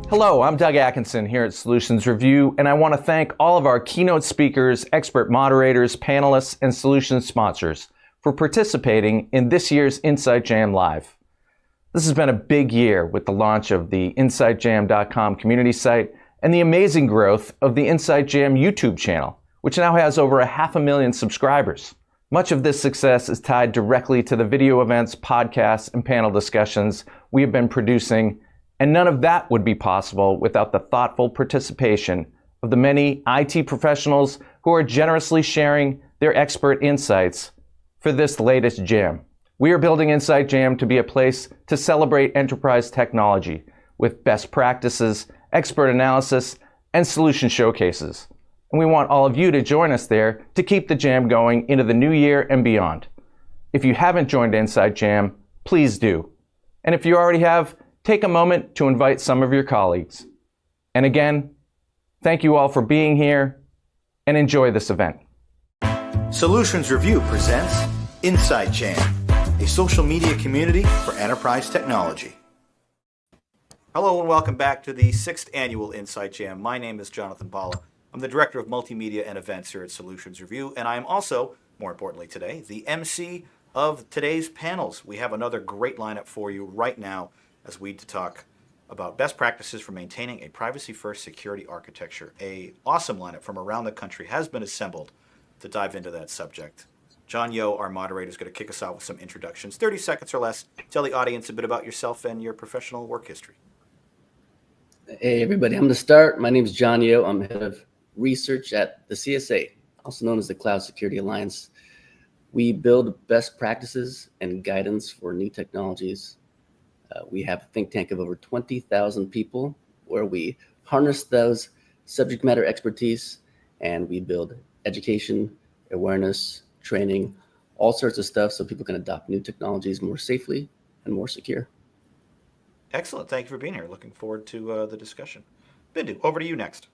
Hello, I'm Doug Atkinson here at Solutions Review, and I want to thank all of our keynote speakers, expert moderators, panelists, and solutions sponsors for participating in this year's Insight Jam Live. This has been a big year with the launch of the InsightJam.com community site and the amazing growth of the Insight Jam YouTube channel, which now has over 500,000 subscribers. Much of this success is tied directly to the video events, podcasts, and panel discussions we have been producing, and none of that would be possible without the thoughtful participation of the many IT professionals who are generously sharing their expert insights for this latest jam. We are building Insight Jam to be a place to celebrate enterprise technology with best practices, expert analysis, and solution showcases. And we want all of you to join us there to keep the jam going into the new year and beyond. If you haven't joined Insight Jam, please do. And if you already have, take a moment to invite some of your colleagues. And again, thank you all for being here and enjoy this event. Solutions Review presents Insight Jam, a social media community for enterprise technology. Hello and welcome back to the 6th annual Insight Jam. My name is Jonathan Bala. I'm the Director of Multimedia and Events here at Solutions Review, and I am also, more importantly today, the MC of today's panels. We have another great lineup for you right now as we talk about best practices for maintaining a privacy-first security architecture. An awesome lineup from around the country has been assembled to dive into that subject. John Yo, our moderator, is going to kick us off with some introductions. 30 seconds or less. Tell the audience a bit about yourself and your professional work history. Hey, everybody. I'm going to start. My name is John Yo. I'm head of research at the CSA, also known as the Cloud Security Alliance. We build best practices and guidance for new technologies. We have a think tank of over 20,000 people where we harness those subject matter expertise and we build education, awareness, training, all sorts of stuff so people can adopt new technologies more safely and more secure. Excellent. Thank you for being here. Looking forward to the discussion. Bindu, over to you next.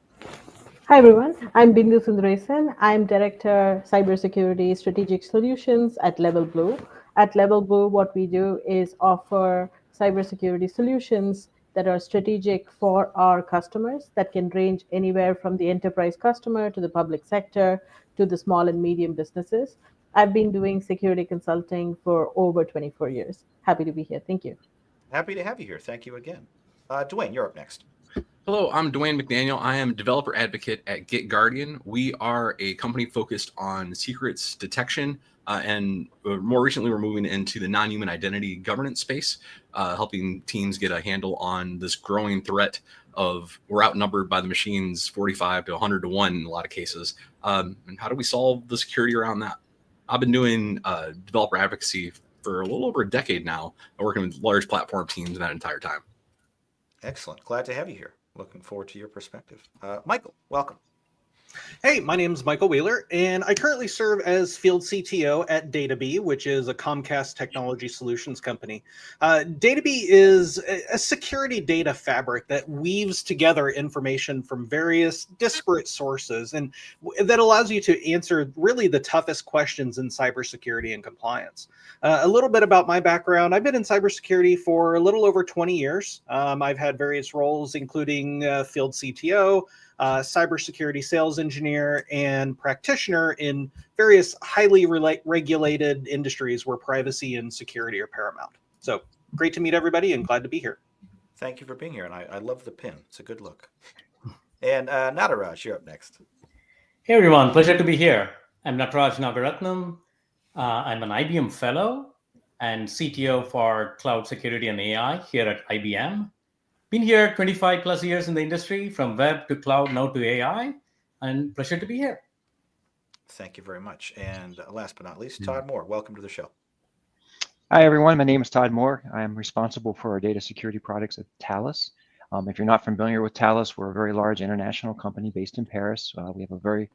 Hi, everyone. I'm Bindu Sundaresan. I'm Director, Cybersecurity Strategic Solutions at Level Blue. At Level Blue, what we do is offer cybersecurity solutions that are strategic for our customers that can range anywhere from the enterprise customer to the public sector to the small and medium businesses. I've been doing security consulting for over 24 years. Happy to be here. Thank you. Happy to have you here. Thank you again. Dwayne, you're up next. Hello, I'm Dwayne McDaniel. I am developer advocate at GitGuardian. We are a company focused on secrets detection, and more recently we're moving into the non-human identity governance space, helping teams get a handle on this growing threat of we're outnumbered by the machines 45 to 100 to 1 in a lot of cases. And how do we solve the security around that? I've been doing developer advocacy for a little over a decade now, working with large platform teams that entire time. Excellent. Glad to have you here. Looking forward to your perspective. Michael, welcome. Hey, my name is Michael Wheeler, and I currently serve as field CTO at DataBee, which is a Comcast technology solutions company. DataBee is a security data fabric that weaves together information from various disparate sources, and that allows you to answer really the toughest questions in cybersecurity and compliance. A little bit about my background. I've been in cybersecurity for a little over 20 years. I've had various roles, including field CTO, cybersecurity sales engineer, and practitioner in various highly regulated industries where privacy and security are paramount. So great to meet everybody and glad to be here. Thank you for being here. And I love the pin. It's a good look. And Nataraj, you're up next. Hey, everyone. Pleasure to be here. I'm Nataraj Nagaratnam. I'm an IBM fellow and CTO for cloud security and AI here at IBM. Been here 25 plus years in the industry, from web to cloud, now to AI, and pleasure to be here. Thank you very much. And last but not least, Todd Moore, welcome to the show. Hi, everyone. My name is Todd Moore. I am responsible for our data security products at Thales. If you're not familiar with Thales, we're a very large international company based in Paris. We have a very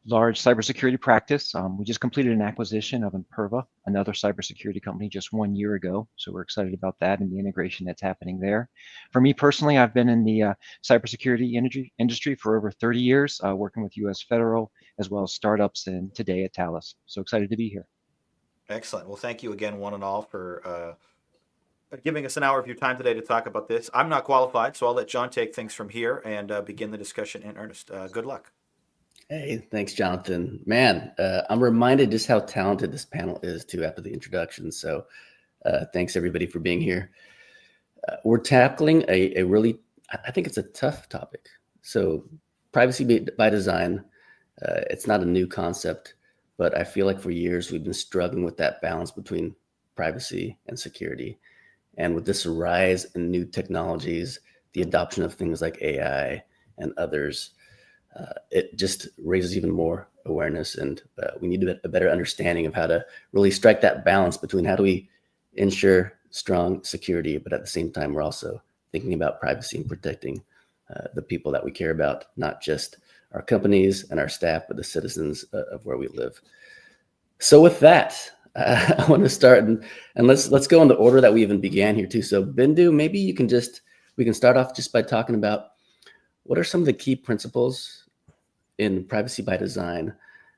large cybersecurity practice. We just completed an acquisition of Imperva, another cybersecurity company, just 1 year ago. So we're excited about that and the integration that's happening there. For me personally, I've been in the cybersecurity industry for over 30 years, working with U.S. federal as well as startups, and today at Thales. So excited to be here. Excellent. Well, thank you again, one and all, for giving us an hour of your time today to talk about this. I'm not qualified, so I'll let John take things from here and begin the discussion in earnest. Good luck. Hey, thanks, Jonathan. Man, I'm reminded just how talented this panel is too after the introduction. So thanks everybody for being here. We're tackling a really, I think it's a tough topic. So privacy by design, it's not a new concept, but I feel like for years we've been struggling with that balance between privacy and security. And with this rise in new technologies, the adoption of things like AI and others, it just raises even more awareness. And we need a better understanding of how to really strike that balance between how do we ensure strong security, but at the same time, we're also thinking about privacy and protecting the people that we care about, not just our companies and our staff, but the citizens of where we live. So with that, I want to start and let's go in the order that we even began here too. So Bindu, maybe we can start off just by talking about what are some of the key principles in privacy by design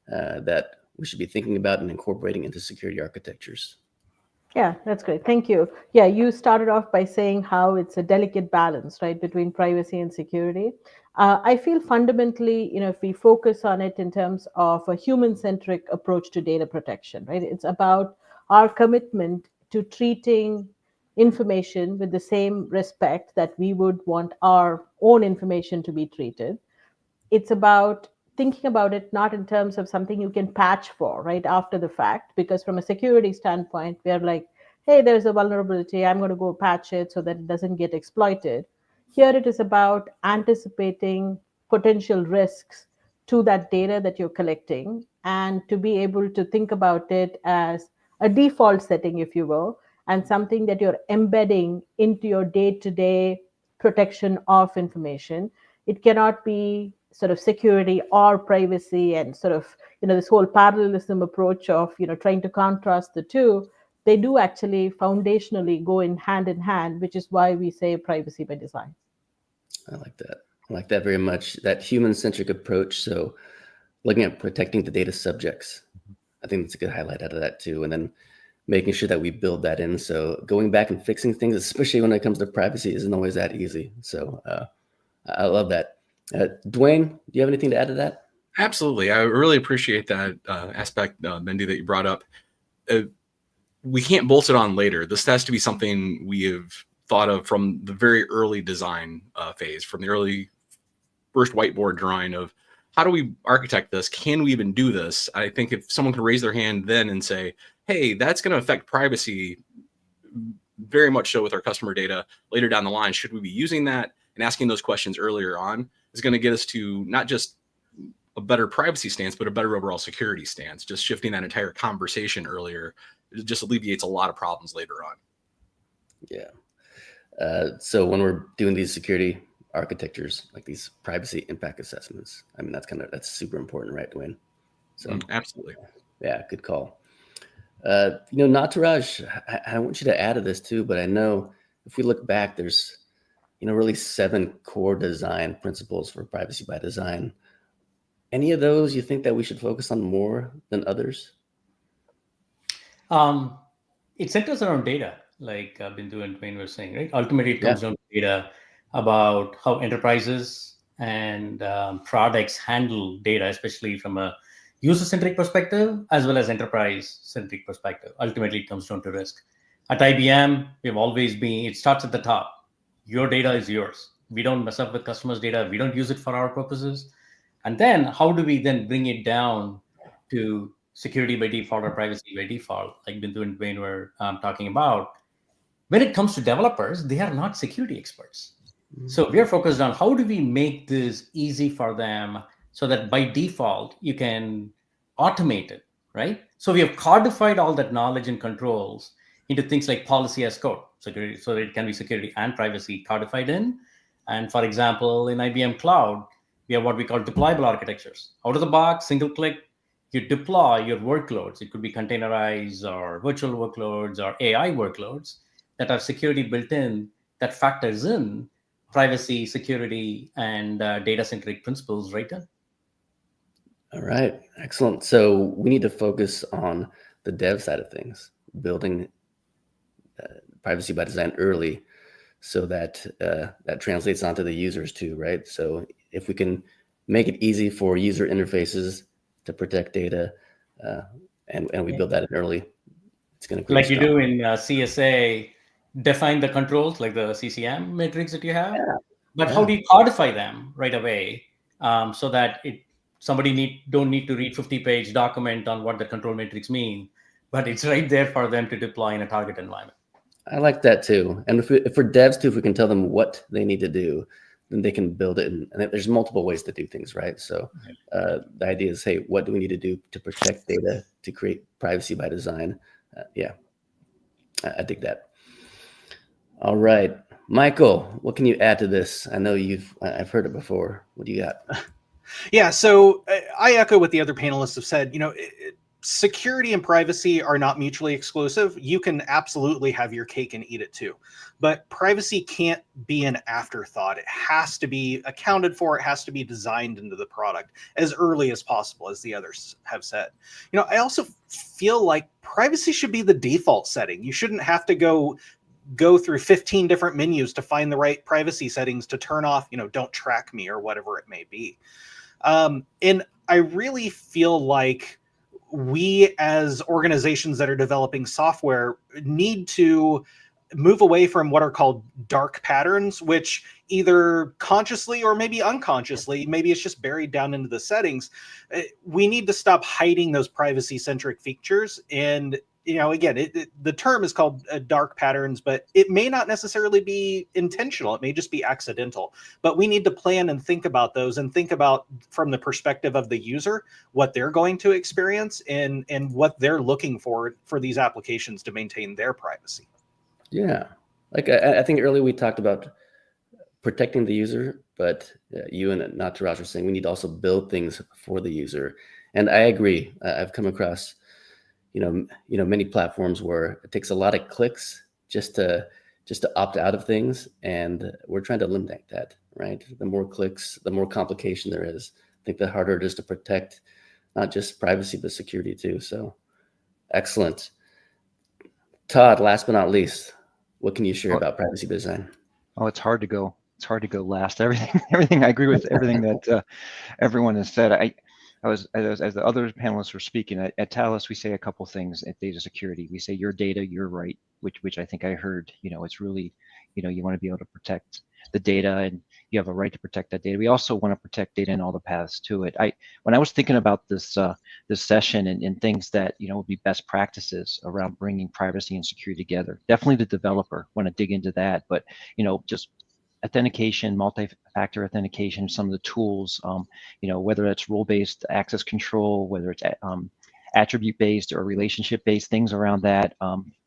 that we should be thinking about and incorporating into security architectures. Yeah, that's great. Thank you. Yeah, you started off by saying how it's a delicate balance, right, between privacy and security. I feel fundamentally, if we focus on it in terms of a human-centric approach to data protection, right, it's about our commitment to treating information with the same respect that we would want our own information to be treated. It's about thinking about it not in terms of something you can patch for right after the fact, because from a security standpoint we're like, hey, there's a vulnerability, I'm going to go patch it so that it doesn't get exploited. Here it is about anticipating potential risks to that data that you're collecting, and to be able to think about it as a default setting, if you will, and something that you're embedding into your day-to-day protection of information. It cannot be sort of security or privacy and sort of this whole parallelism approach of trying to contrast the two. They do actually foundationally go in hand, which is why we say privacy by design. I like that. I like that very much, that human-centric approach. So looking at protecting the data subjects, I think that's a good highlight out of that too. And then making sure that we build that in. So going back and fixing things, especially when it comes to privacy, isn't always that easy. So I love that. Dwayne, do you have anything to add to that? Absolutely. I really appreciate that aspect, Bendy, that you brought up. We can't bolt it on later. This has to be something we have thought of from the very early design phase, from the early first whiteboard drawing of how do we architect this? Can we even do this? I think if someone could raise their hand then and say, hey, that's going to affect privacy very much so with our customer data later down the line, should we be using that? And asking those questions earlier on is going to get us to not just a better privacy stance, but a better overall security stance. Just shifting that entire conversation earlier, it just alleviates a lot of problems later on. Yeah. So when we're doing these security architectures, like these privacy impact assessments, I mean, that's super important, right, Dwayne? So absolutely. Yeah, good call. Nataraj, I want you to add to this too, but I know if we look back, there's really 7 core design principles for privacy by design. Any of those you think that we should focus on more than others? It centers around data, like Bindu and Dwayne were saying, right? Ultimately, it comes down to data, about how enterprises and products handle data, especially from a user-centric perspective, as well as enterprise-centric perspective. Ultimately, it comes down to risk. At IBM, it starts at the top. Your data is yours. We don't mess up with customers' data. We don't use it for our purposes. And then how do we then bring it down to security by default or privacy by default, like Bindu and Dwayne were talking about? When it comes to developers, they are not security experts. So we are focused on how do we make this easy for them so that by default, you can automate it, right? So we have codified all that knowledge and controls into things like policy as code, security, so that it can be security and privacy codified in. And for example, in IBM Cloud, we have what we call deployable architectures. Out of the box, single click, you deploy your workloads. It could be containerized or virtual workloads or AI workloads that have security built in that factors in privacy, security, and data-centric principles right there. All right, excellent. So we need to focus on the dev side of things, building privacy by design early, so that that translates onto the users too, right? So if we can make it easy for user interfaces to protect data, and we build that in early, it's going to create Like you strong. do in CSA, define the controls like the CCM matrix that you have. But how do you codify them right away, so that somebody don't need to read 50-page document on what the control matrix mean, but it's right there for them to deploy in a target environment. I like that too. And if for devs too, if we can tell them what they need to do, then they can build it. And there's multiple ways to do things, right? So the idea is, hey, what do we need to do to protect data, to create privacy by design? Yeah, I dig that. All right, Michael, what can you add to this? I know I've heard it before. What do you got? Yeah, so I echo what the other panelists have said. Security and privacy are not mutually exclusive. You can absolutely have your cake and eat it too. But privacy can't be an afterthought. It has to be accounted for. It has to be designed into the product as early as possible, as the others have said. I also feel like privacy should be the default setting. You shouldn't have to go through 15 different menus to find the right privacy settings to turn off, don't track me or whatever it may be. And I really feel like we as organizations that are developing software need to move away from what are called dark patterns, which either consciously or maybe unconsciously, maybe it's just buried down into the settings. We need to stop hiding those privacy-centric features. And again, the term is called dark patterns, but it may not necessarily be intentional. It may just be accidental. But we need to plan and think about those, and think about from the perspective of the user, what they're going to experience and what they're looking for these applications to maintain their privacy. Yeah, like I think earlier we talked about protecting the user, but you and Nataraj were saying we need to also build things for the user. And I agree. I've come across many platforms where it takes a lot of clicks just to opt out of things, and we're trying to eliminate that, right? The more clicks, the more complication there is. I think the harder it is to protect not just privacy but security too. So excellent. Todd, last but not least, what can you share about privacy design? Oh, it's hard to go last. Everything I agree with everything that everyone has said. As the other panelists were speaking at Thales, we say a couple things at data security. We say your data, your right, which I think I heard. It's really, you want to be able to protect the data, and you have a right to protect that data. We also want to protect data and all the paths to it. When I was thinking about this session and things that would be best practices around bringing privacy and security together, definitely the developer want to dig into that, but just authentication, multi-factor authentication, some of the tools, whether it's role-based access control, whether it's attribute-based or relationship-based, things around that.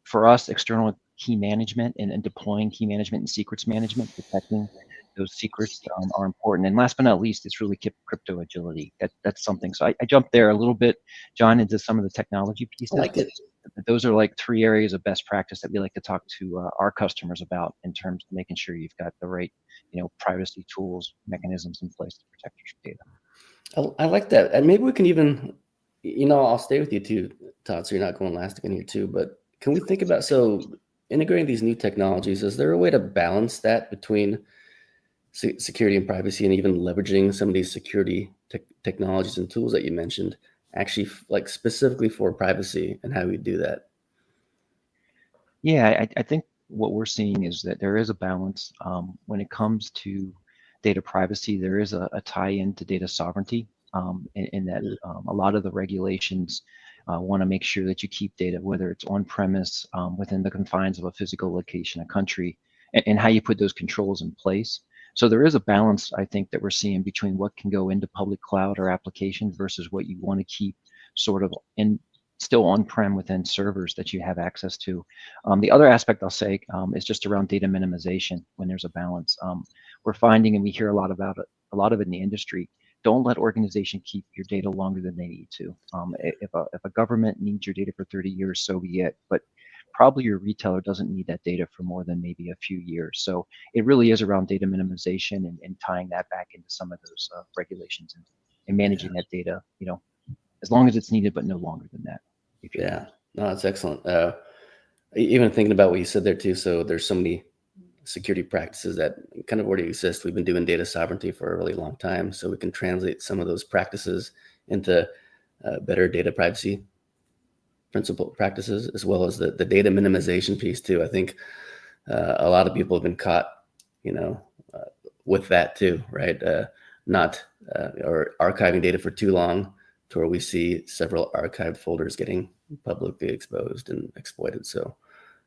For us, external key management and deploying key management and secrets management, protecting those secrets are important. And last but not least, it's really crypto agility. That's something. So I jumped there a little bit, John, into some of the technology pieces. I like it. Those are like 3 areas of best practice that we like to talk to our customers about, in terms of making sure you've got the right, privacy tools, mechanisms in place to protect your data. I like that. And maybe we can even, I'll stay with you too, Todd, so you're not going last again here too. But can we think about, integrating these new technologies, is there a way to balance that between security and privacy, and even leveraging some of these security technologies and tools that you mentioned, actually like specifically for privacy, and how we do that? Yeah, I think what we're seeing is that there is a balance when it comes to data privacy. There is a tie-in to data sovereignty, in that a lot of the regulations want to make sure that you keep data, whether it's on premise, within the confines of a physical location, a country, and how you put those controls in place. So there is a balance, I think, that we're seeing between what can go into public cloud or applications versus what you want to keep sort of still on-prem within servers that you have access to. The other aspect I'll say is just around data minimization. When there's a balance, we're finding, and we hear a lot about it, a lot of it in the industry. Don't let organizations keep your data longer than they need to. If a government needs your data for 30 years, so be it. But probably your retailer doesn't need that data for more than maybe a few years. So it really is around data minimization and tying that back into some of those regulations and managing that data, as long as it's needed, but no longer than that. Yeah, no, that's excellent. Even thinking about what you said there too. So there's so many security practices that kind of already exist. We've been doing data sovereignty for a really long time, so we can translate some of those practices into better data privacy principle practices, as well as the data minimization piece too. I think a lot of people have been caught, with that too, right? Not or archiving data for too long, to where we see several archived folders getting publicly exposed and exploited. So,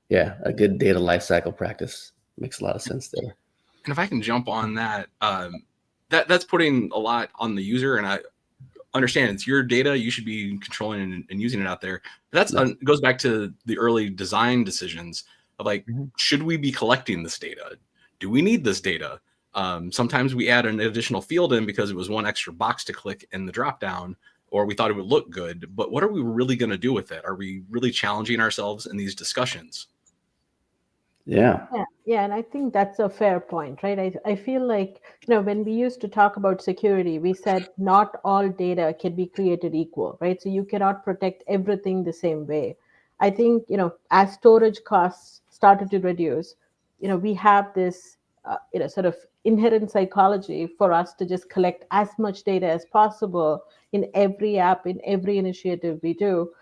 yeah, a good data lifecycle practice makes a lot of sense there. And if I can jump on that, that's putting a lot on the user, and I understand it's your data, you should be controlling and using it out there. But that's goes back to the early design decisions of like, should we be collecting this data? Do we need this data? Sometimes we add an additional field in because it was one extra box to click in the dropdown, or we thought it would look good. But what are we really going to do with it? Are we really challenging ourselves in these discussions? Yeah. Yeah, and I think that's a fair point, right? I feel like, when we used to talk about security, we said not all data can be created equal, right? So you cannot protect everything the same way. I think, as storage costs started to reduce, we have this, sort of inherent psychology for us to just collect as much data as possible in every app, in every initiative we do.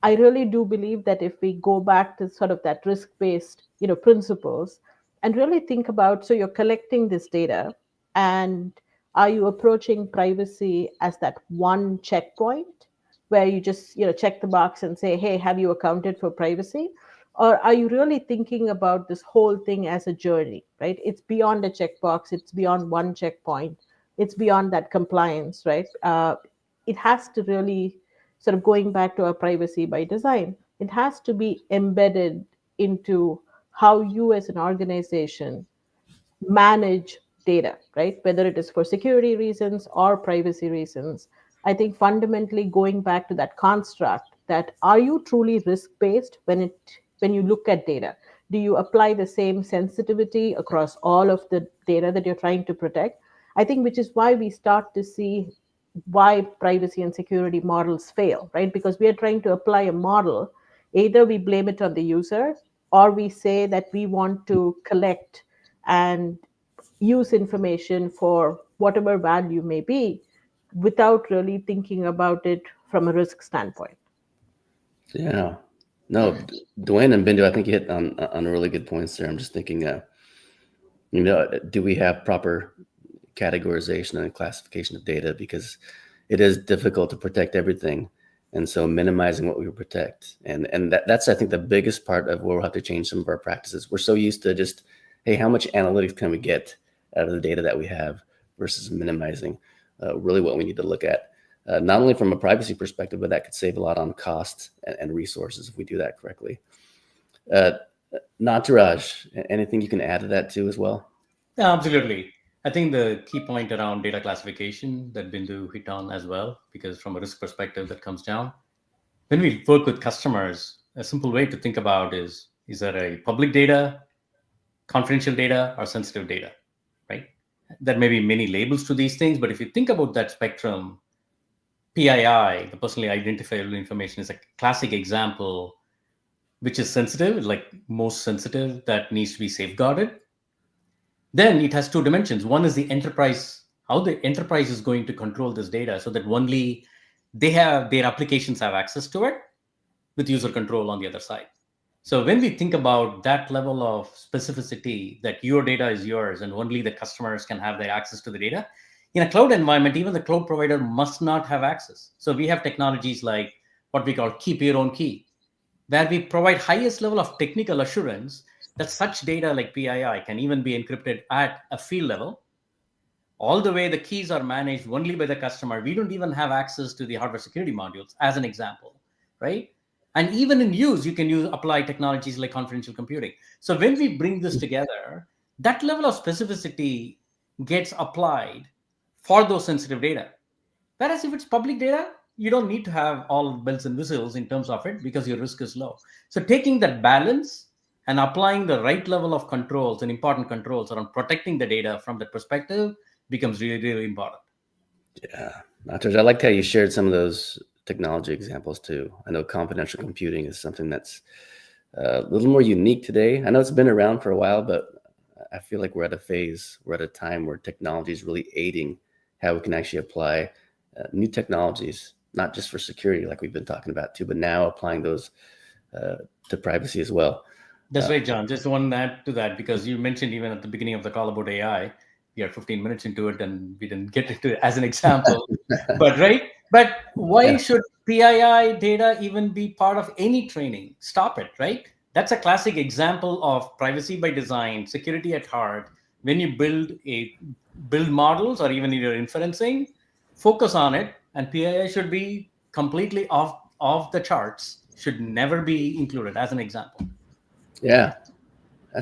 I really do believe that if we go back to sort of that risk-based, principles, and really think about, so you're collecting this data, and are you approaching privacy as that one checkpoint where you just, check the box and say, hey, have you accounted for privacy? Or are you really thinking about this whole thing as a journey, right? It's beyond a checkbox. It's beyond one checkpoint. It's beyond that compliance, right? It has to really sort of going back to our privacy by design, it has to be embedded into how you as an organization manage data, right? Whether it is for security reasons or privacy reasons. I think fundamentally going back to that construct, that are you truly risk based when you look at data? Do you apply the same sensitivity across all of the data that you're trying to protect? I think which is why we start to see why privacy and security models fail, right? Because we are trying to apply a model. Either we blame it on the user, or we say that we want to collect and use information for whatever value may be without really thinking about it from a risk standpoint. Yeah. No, Dwayne and Bindu, I think you hit on really good points there. I'm just thinking, do we have proper categorization and classification of data? Because it is difficult to protect everything. And so minimizing what we protect. And that's, I think, the biggest part of where we'll have to change some of our practices. We're so used to just, hey, how much analytics can we get out of the data that we have, versus minimizing really what we need to look at. Not only from a privacy perspective, but that could save a lot on cost and resources if we do that correctly. Nataraj, anything you can add to that too as well? Yeah, absolutely. I think the key point around data classification that Bindu hit on as well, because from a risk perspective that comes down. When we work with customers, a simple way to think about is there a public data, confidential data, or sensitive data, right? There may be many labels to these things, but if you think about that spectrum, PII, the personally identifiable information, is a classic example, which is sensitive, like most sensitive, that needs to be safeguarded. Then it has two dimensions. One is the enterprise, how the enterprise is going to control this data so that only their applications have access to it, with user control on the other side. So when we think about that level of specificity, that your data is yours and only the customers can have their access to the data, in a cloud environment, even the cloud provider must not have access. So we have technologies like what we call keep your own key, where we provide highest level of technical assurance that such data like PII can even be encrypted at a field level. All the way the keys are managed only by the customer. We don't even have access to the hardware security modules, as an example, right? And even in use, you can apply technologies like confidential computing. So when we bring this together, that level of specificity gets applied for those sensitive data. Whereas if it's public data, you don't need to have all bells and whistles in terms of it because your risk is low. So taking that balance and applying the right level of controls and important controls around protecting the data from that perspective becomes really, really important. Yeah. Nataraj, I liked how you shared some of those technology examples too. I know confidential computing is something that's a little more unique today. I know it's been around for a while, but I feel like we're at a time where technology is really aiding how we can actually apply new technologies, not just for security like we've been talking about too, but now applying those to privacy as well. That's right, John. Just one add to that, because you mentioned even at the beginning of the call about AI. We are 15 minutes into it and we didn't get into it as an example. But why should PII data even be part of any training? Stop it, right? That's a classic example of privacy by design, security at heart. When you build models or even in your inferencing, focus on it, and PII should be completely off the charts, should never be included as an example. Yeah.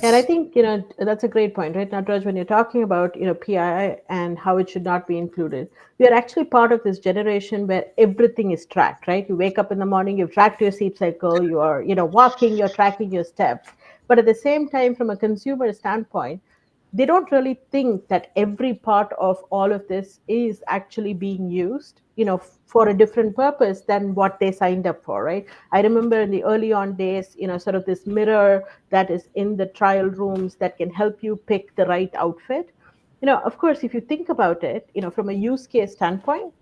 And I think, that's a great point, right, Nataraj, when you're talking about, PII and how it should not be included. We are actually part of this generation where everything is tracked, right? You wake up in the morning, you've tracked your sleep cycle, you are, walking, you're tracking your steps. But at the same time, from a consumer standpoint, they don't really think that every part of all of this is actually being used, for a different purpose than what they signed up for, right? I remember in the early on days, sort of this mirror that is in the trial rooms that can help you pick the right outfit. Of course, if you think about it, from a use case standpoint,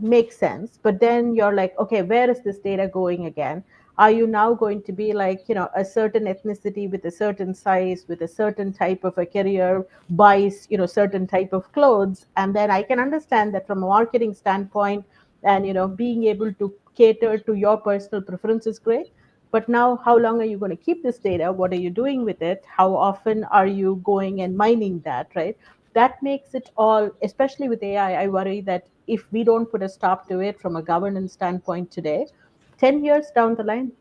makes sense. But then you're like, okay, where is this data going again? Are you now going to be like, a certain ethnicity with a certain size, with a certain type of a career, buys, certain type of clothes? And then I can understand that from a marketing standpoint, and, being able to cater to your personal preference is great. But now, how long are you going to keep this data? What are you doing with it? How often are you going and mining that, right? That makes it all, especially with AI, I worry that if we don't put a stop to it from a governance standpoint today, 10 years down the line,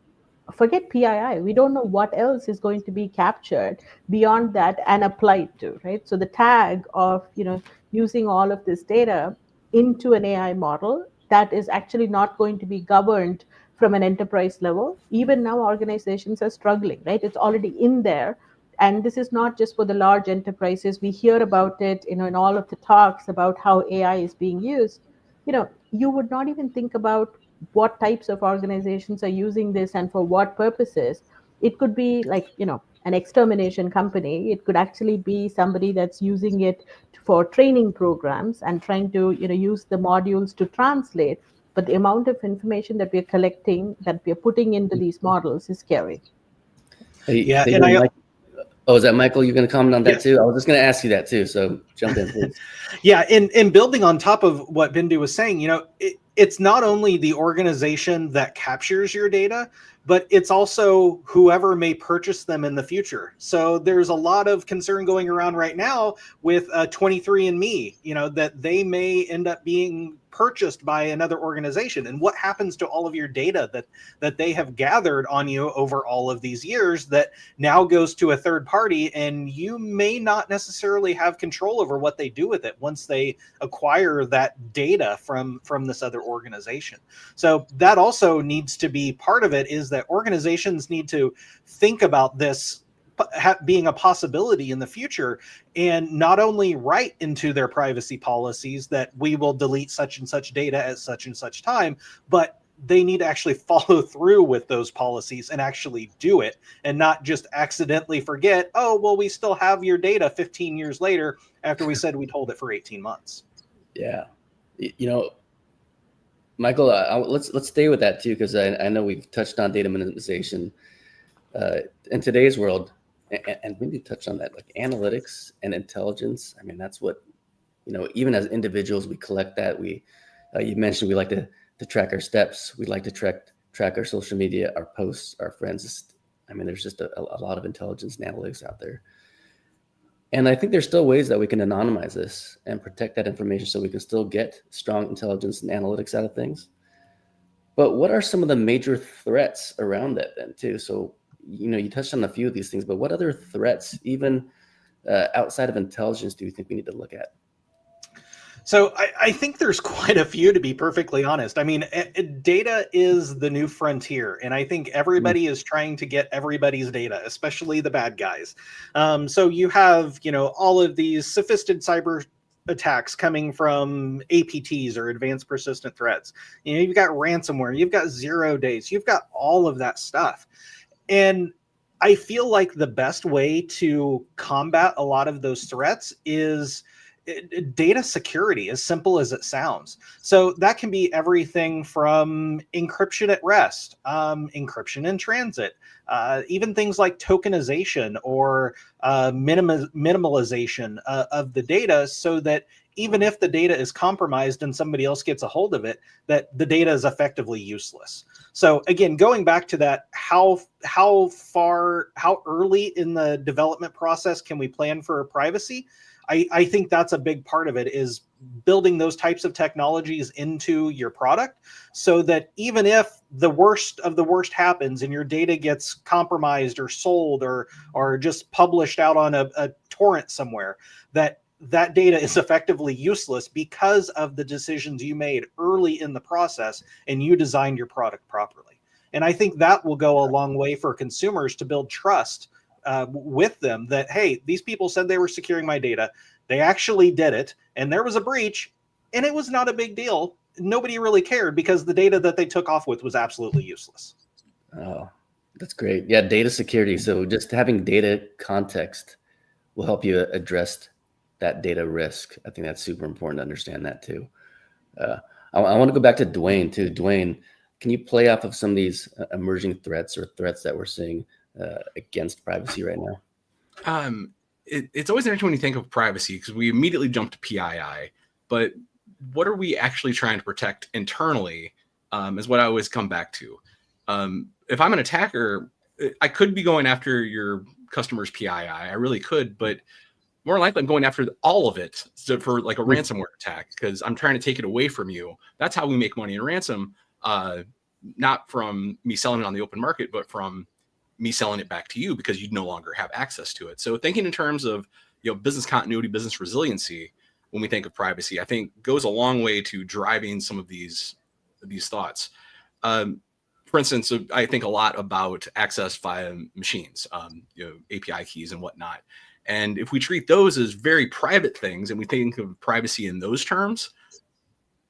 forget PII. We don't know what else is going to be captured beyond that and applied to, right? So the tag of, using all of this data into an AI model that is actually not going to be governed from an enterprise level. Even now, organizations are struggling, right? It's already in there. And this is not just for the large enterprises. We hear about it, in all of the talks about how AI is being used. You would not even think about what types of organizations are using this and for what purposes. It could be like, an extermination company. It could actually be somebody that's using it for training programs and trying to, use the modules to translate. But the amount of information that we're collecting, that we're putting into these models is scary. Hey, is that Michael? You're going to comment on that too? I was just going to ask you that too. So jump in, please. Yeah, in building on top of what Bindu was saying, it's not only the organization that captures your data, but it's also whoever may purchase them in the future. So there's a lot of concern going around right now with 23andMe, that they may end up being purchased by another organization. And what happens to all of your data that they have gathered on you over all of these years that now goes to a third party, and you may not necessarily have control over what they do with it once they acquire that data from this other organization. So that also needs to be part of it, is that organizations need to think about this being a possibility in the future, and not only write into their privacy policies that we will delete such and such data at such and such time, but they need to actually follow through with those policies and actually do it, and not just accidentally forget, oh, well, we still have your data 15 years later after we said we'd hold it for 18 months. Yeah. Michael, let's stay with that too, because I know we've touched on data minimization in today's world, and we touched on that, like analytics and intelligence. I mean, that's what, even as individuals, we collect that. You mentioned we like to track our steps. We like to track our social media, our posts, our friends. I mean, there's just a lot of intelligence and analytics out there. And I think there's still ways that we can anonymize this and protect that information so we can still get strong intelligence and analytics out of things. But what are some of the major threats around that then too? So, you touched on a few of these things, but what other threats, even outside of intelligence, do you think we need to look at? So I think there's quite a few, to be perfectly honest. I mean, data is the new frontier, and I think everybody is trying to get everybody's data, especially the bad guys. So you have, all of these sophisticated cyber attacks coming from APTs, or advanced persistent threats. You've got ransomware, you've got 0 days, you've got all of that stuff. And I feel like the best way to combat a lot of those threats is data security, as simple as it sounds. So that can be everything from encryption at rest, encryption in transit, even things like tokenization or minimalization of the data, so that even if the data is compromised and somebody else gets a hold of it, that the data is effectively useless. So again, going back to that, how early in the development process can we plan for privacy? I think that's a big part of it, is building those types of technologies into your product, so that even if the worst of the worst happens and your data gets compromised or sold or just published out on a torrent somewhere, that data is effectively useless because of the decisions you made early in the process and you designed your product properly. And I think that will go a long way for consumers to build trust with them, that, hey, these people said they were securing my data. They actually did it. And there was a breach and it was not a big deal. Nobody really cared because the data that they took off with was absolutely useless. Oh, that's great. Yeah, data security. So just having data context will help you address that data risk. I think that's super important to understand that too. I want to go back to Dwayne too. Dwayne, can you play off of some of these emerging threats or threats that we're seeing against privacy right now? It's always interesting when you think of privacy, because we immediately jump to PII, but what are we actually trying to protect internally is what I always come back to. If I'm an attacker, I could be going after your customer's PII. I really could, but more likely I'm going after all of it for like a ransomware attack, because I'm trying to take it away from you. That's how we make money in ransom, not from me selling it on the open market, but from me selling it back to you because you no longer have access to it. So thinking in terms of, business continuity, business resiliency, when we think of privacy, I think goes a long way to driving some of these thoughts. For instance, I think a lot about access via machines, API keys and whatnot. And if we treat those as very private things and we think of privacy in those terms,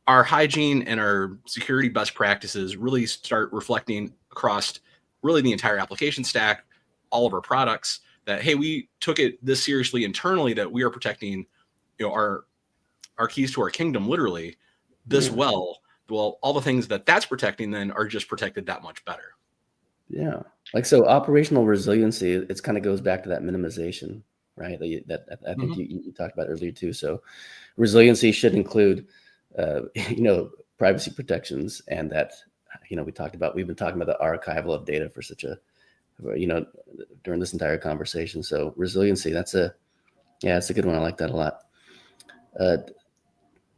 our hygiene and our security best practices really start reflecting across really the entire application stack, all of our products, that, hey, we took it this seriously internally, that we are protecting, our keys to our kingdom, literally, this well, all the things that's protecting then are just protected that much better. Yeah. Like, so operational resiliency, it's kind of goes back to that minimization, right? That I think you talked about earlier too. So resiliency should include, privacy protections, and that, we've been talking about the archival of data for such a, during this entire conversation. So resiliency, that's a good one. I like that a lot.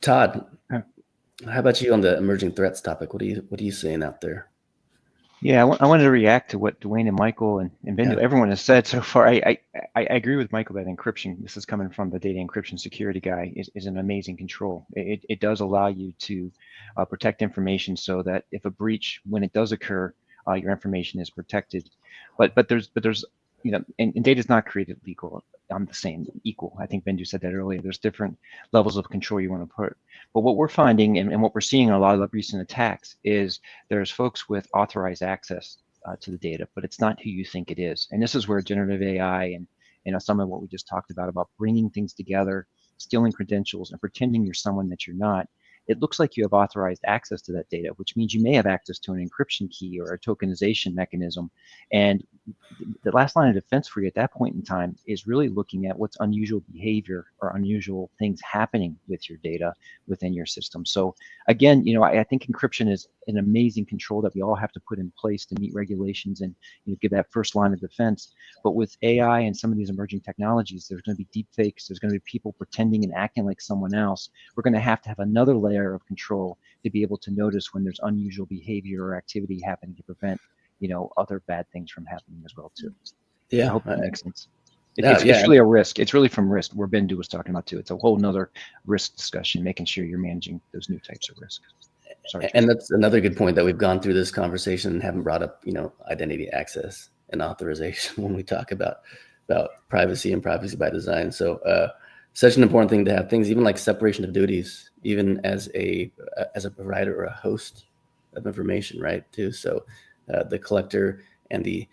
Todd, how about you on the emerging threats topic? What are you seeing out there? Yeah, I wanted to react to what Dwayne and Michael and Ben, everyone has said so far. I agree with Michael that encryption, this is coming from the data encryption security guy, is an amazing control. It does allow you to protect information so that if a breach, when it does occur, your information is protected. But there's and data is not created equal. I'm the same, equal. I think Benju said that earlier. There's different levels of control you want to put. But what we're finding and what we're seeing in a lot of the recent attacks is there's folks with authorized access to the data, but it's not who you think it is. And this is where generative AI and some of what we just talked about bringing things together, stealing credentials and pretending you're someone that you're not. It looks like you have authorized access to that data, which means you may have access to an encryption key or a tokenization mechanism. And the last line of defense for you at that point in time is really looking at what's unusual behavior or unusual things happening with your data within your system. So again, I think encryption is an amazing control that we all have to put in place to meet regulations and give that first line of defense. But with AI and some of these emerging technologies, there's going to be deep fakes. There's going to be people pretending and acting like someone else. We're going to have another layer of control to be able to notice when there's unusual behavior or activity happening to prevent other bad things from happening as well too. Yeah, I hope that makes sense. It's really a risk. It's really from risk, where Bendu was talking about too. It's a whole nother risk discussion, making sure you're managing those new types of risk. Sorry, and that's another good point that we've gone through this conversation and haven't brought up, identity access and authorization when we talk about privacy and privacy by design. So such an important thing to have things, even like separation of duties, even as a provider or a host of information, right? Too. So the collector and the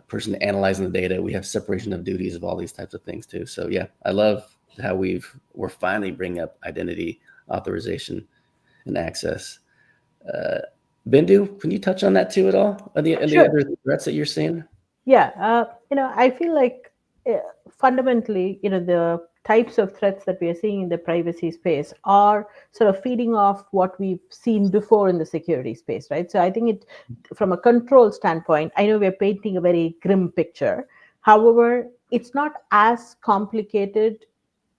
person analyzing the data. We have separation of duties of all these types of things too. So yeah, I love how we're finally bringing up identity, authorization, and access. Bindu, can you touch on that too at all? Any Sure. other threats that you're seeing? Yeah, I feel like fundamentally, the types of threats that we are seeing in the privacy space are sort of feeding off what we've seen before in the security space, right? So I think from a control standpoint, I know we're painting a very grim picture. However, it's not as complicated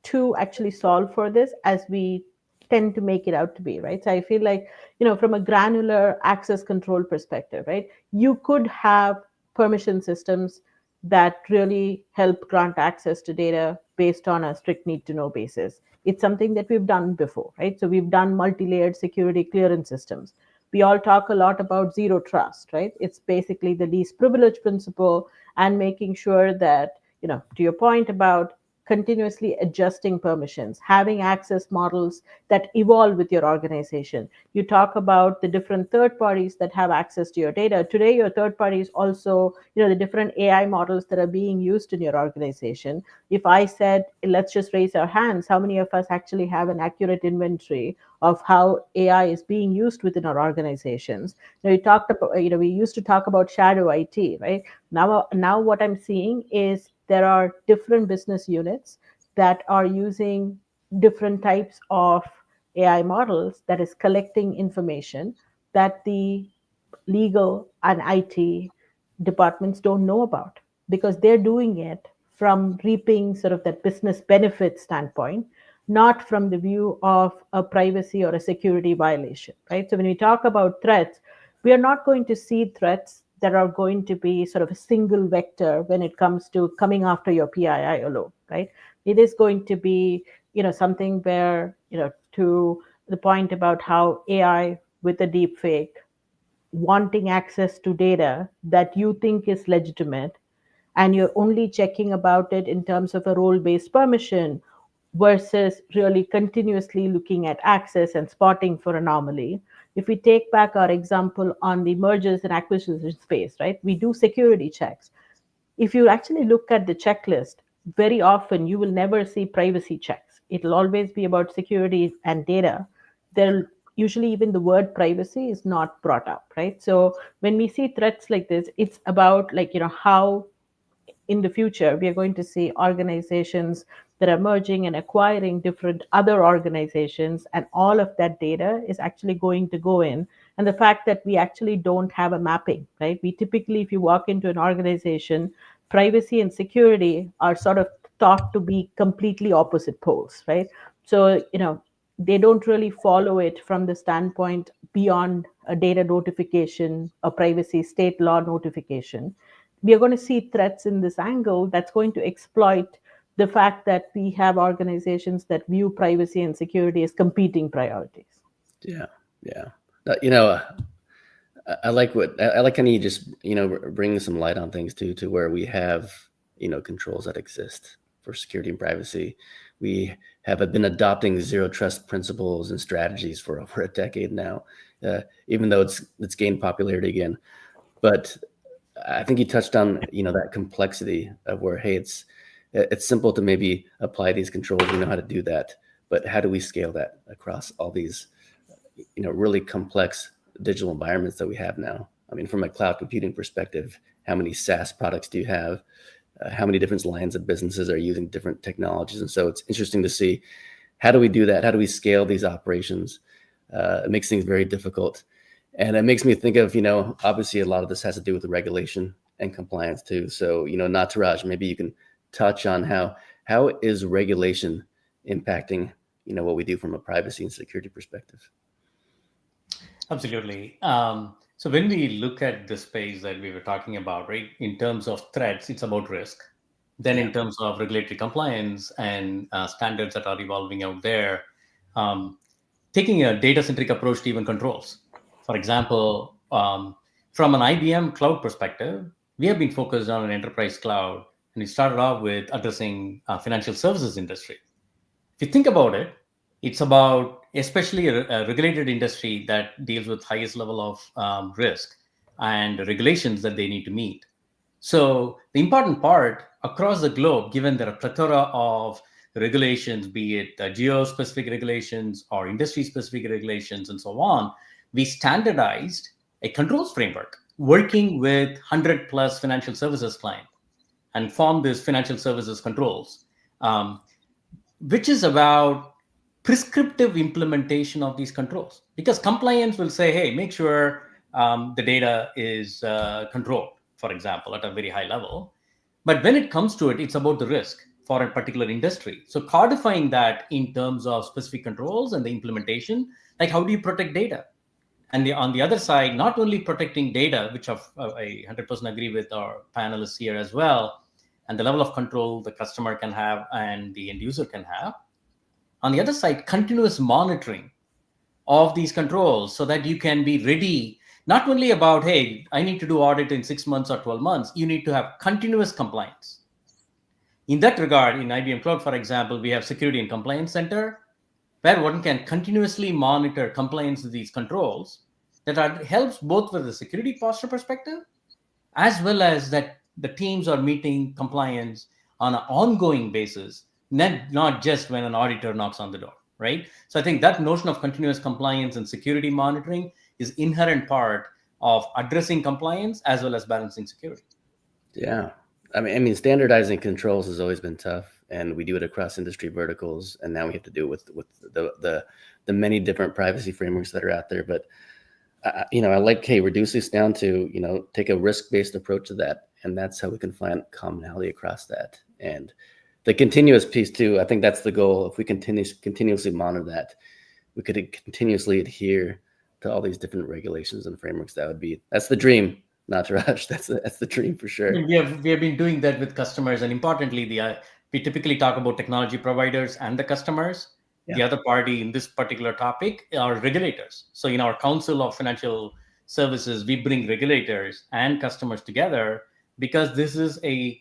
to actually solve for this as we tend to make it out to be, right? So I feel like, from a granular access control perspective, right, you could have permission systems that really help grant access to data based on a strict need to know basis. It's something that we've done before, right? So we've done multi-layered security clearance systems. We all talk a lot about zero trust, right? It's basically the least privilege principle and making sure that, to your point about continuously adjusting permissions, having access models that evolve with your organization. You talk about the different third parties that have access to your data. Today, your third parties also, the different AI models that are being used in your organization. If I said, let's just raise our hands, how many of us actually have an accurate inventory of how AI is being used within our organizations? You talked about, we used to talk about shadow IT, right? Now what I'm seeing is there are different business units that are using different types of AI models that is collecting information that the legal and IT departments don't know about because they're doing it from reaping sort of that business benefit standpoint, not from the view of a privacy or a security violation, right? So when we talk about threats, we are not going to see threats that are going to be sort of a single vector when it comes to coming after your PII alone, right? It is going to be, something where, to the point about how AI with a deep fake wanting access to data that you think is legitimate and you're only checking about it in terms of a role-based permission versus really continuously looking at access and spotting for anomaly. If we take back our example on the mergers and acquisitions space, right, we do security checks. If you actually look at the checklist, very often you will never see privacy checks. It'll always be about security and data. There usually even the word privacy is not brought up, right? So when we see threats like this, it's about like, how in the future we are going to see organizations that are merging and acquiring different other organizations, and all of that data is actually going to go in. And the fact that we actually don't have a mapping, right? We typically, if you walk into an organization, privacy and security are sort of thought to be completely opposite poles, right? So they don't really follow it from the standpoint beyond a data notification, a privacy state law notification. We are going to see threats in this angle that's going to exploit the fact that we have organizations that view privacy and security as competing priorities. Yeah. I like kind of you just bringing some light on things too, to where we have controls that exist for security and privacy. We have been adopting zero trust principles and strategies for over a decade now, even though it's gained popularity again. But I think you touched on that complexity of where, hey, it's simple to maybe apply these controls. We know how to do that, but how do we scale that across all these really complex digital environments that we have now? I mean, from a cloud computing perspective, how many SaaS products do you have? How many different lines of businesses are using different technologies? And so it's interesting to see, how do we do that? How do we scale these operations? It makes things very difficult. And it makes me think of, obviously a lot of this has to do with the regulation and compliance too. So, Nataraj, maybe you can touch on how is regulation impacting, what we do from a privacy and security perspective? Absolutely. So when we look at the space that we were talking about, right, in terms of threats, it's about risk. Then in terms of regulatory compliance and standards that are evolving out there, taking a data-centric approach to even controls. For example, from an IBM cloud perspective, we have been focused on an enterprise cloud, and we started off with addressing financial services industry. If you think about it, it's about especially a regulated industry that deals with highest level of risk and regulations that they need to meet. So the important part across the globe, given there are a plethora of regulations, be it geo-specific regulations or industry-specific regulations and so on, we standardized a controls framework working with 100 plus financial services clients and formed these financial services controls, which is about prescriptive implementation of these controls. Because compliance will say, hey, make sure the data is controlled, for example, at a very high level. But when it comes to it, it's about the risk for a particular industry. So codifying that in terms of specific controls and the implementation, like how do you protect data? And on the other side, not only protecting data, which I 100% agree with our panelists here as well, and the level of control the customer can have and the end user can have. On the other side, continuous monitoring of these controls so that you can be ready, not only about, hey, I need to do audit in 6 months or 12 months, you need to have continuous compliance. In that regard, in IBM Cloud, for example, we have Security and Compliance Center, where one can continuously monitor compliance with these controls that helps both with the security posture perspective, as well as that the teams are meeting compliance on an ongoing basis, not just when an auditor knocks on the door, right? So I think that notion of continuous compliance and security monitoring is inherent part of addressing compliance as well as balancing security. Yeah. I mean, standardizing controls has always been tough, and we do it across industry verticals, and now we have to do it with the many different privacy frameworks that are out there. But I like, hey, reduce this down to, take a risk-based approach to that, and that's how we can find commonality across that. And the continuous piece too, I think that's the goal. If we continuously monitor that, we could continuously adhere to all these different regulations and frameworks. That's the dream. Not to rush. That's the dream for sure. We have been doing that with customers, and importantly, we typically talk about technology providers and the customers. Yeah. The other party in this particular topic are regulators. So in our Council of Financial Services, we bring regulators and customers together because this is a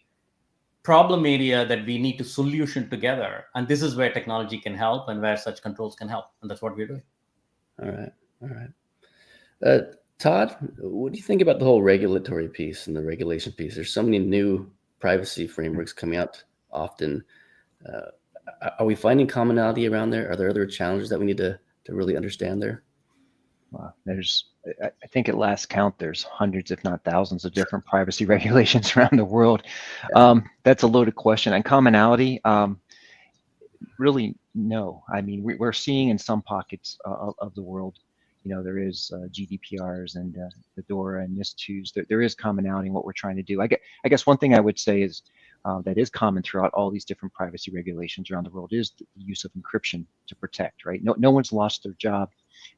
problem area that we need to solution together, and this is where technology can help and where such controls can help, and that's what we're doing. All right. Todd, what do you think about the whole regulatory piece and the regulation piece? There's so many new privacy frameworks coming out often. Are we finding commonality around there? Are there other challenges that we need to really understand there? I think at last count, there's hundreds, if not thousands, of different privacy regulations around the world. Yeah. That's a loaded question. And commonality, really, no. I mean, we're seeing in some pockets of the world, there is GDPRs and the DORA and NIS2s. There is commonality in what we're trying to do. I guess one thing I would say is that is common throughout all these different privacy regulations around the world is the use of encryption to protect, right? No one's lost their job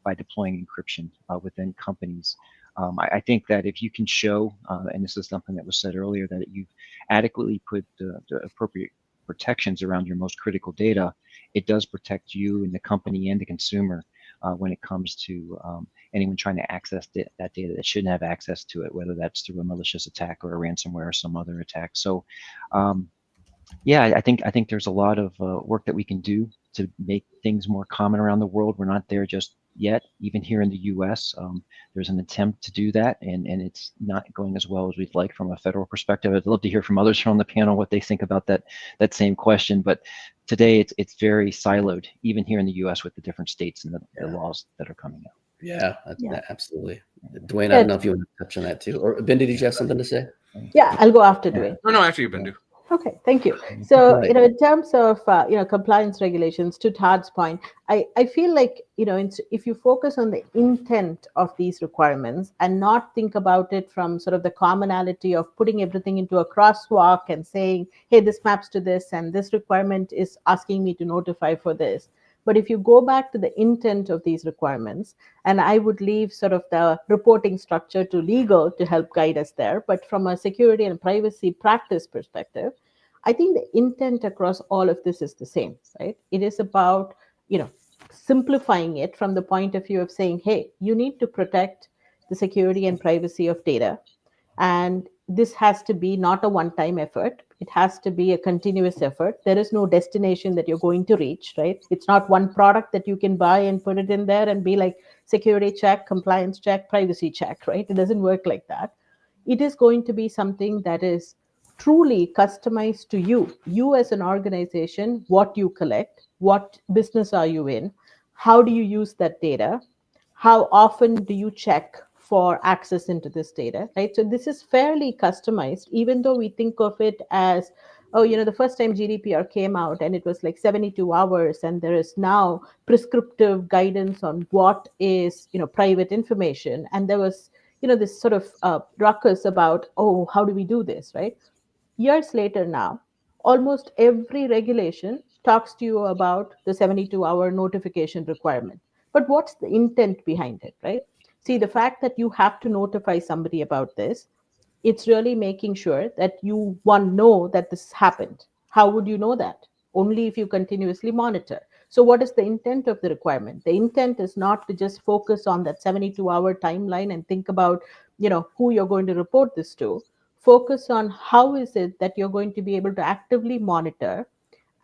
by deploying encryption within companies. I think that if you can show, and this is something that was said earlier, that you've adequately put the appropriate protections around your most critical data, it does protect you and the company and the consumer when it comes to anyone trying to access that data that shouldn't have access to it, whether that's through a malicious attack or a ransomware or some other attack. So, yeah, I think there's a lot of work that we can do to make things more common around the world. We're not there just yet. Even here in the U.S., there's an attempt to do that, and it's not going as well as we'd like from a federal perspective. I'd love to hear from others from the panel what they think about that same question. But today, it's very siloed, even here in the U.S. with the different states and the laws that are coming out. Yeah, absolutely. Dwayne, I don't know if you want to touch on that too. Or Ben, did you have something to say? Yeah, I'll go after Dwayne. No, after you, Ben. Okay, thank you. So, in terms of, compliance regulations, to Todd's point, I feel like, if you focus on the intent of these requirements and not think about it from sort of the commonality of putting everything into a crosswalk and saying, hey, this maps to this and this requirement is asking me to notify for this. But if you go back to the intent of these requirements, and I would leave sort of the reporting structure to legal to help guide us there, but from a security and privacy practice perspective, I think the intent across all of this is the same, right? It is about, simplifying it from the point of view of saying, hey, you need to protect the security and privacy of data. And this has to be not a one-time effort. It has to be a continuous effort. There is no destination that you're going to reach, right? It's not one product that you can buy and put it in there and be like security check, compliance check, privacy check, right? It doesn't work like that. It is going to be something that is truly customized to you as an organization, what you collect, what business are you in, how do you use that data, how often do you check for access into this data, right? So this is fairly customized, even though we think of it as, oh, the first time GDPR came out and it was like 72 hours, and there is now prescriptive guidance on what is, private information. And there was, this sort of ruckus about, oh, how do we do this, right? Years later now, almost every regulation talks to you about the 72-hour notification requirement. But what's the intent behind it, right? See, the fact that you have to notify somebody about this, it's really making sure that you, one, know that this happened. How would you know that? Only if you continuously monitor. So what is the intent of the requirement? The intent is not to just focus on that 72-hour timeline and think about, who you're going to report this to. Focus on how is it that you're going to be able to actively monitor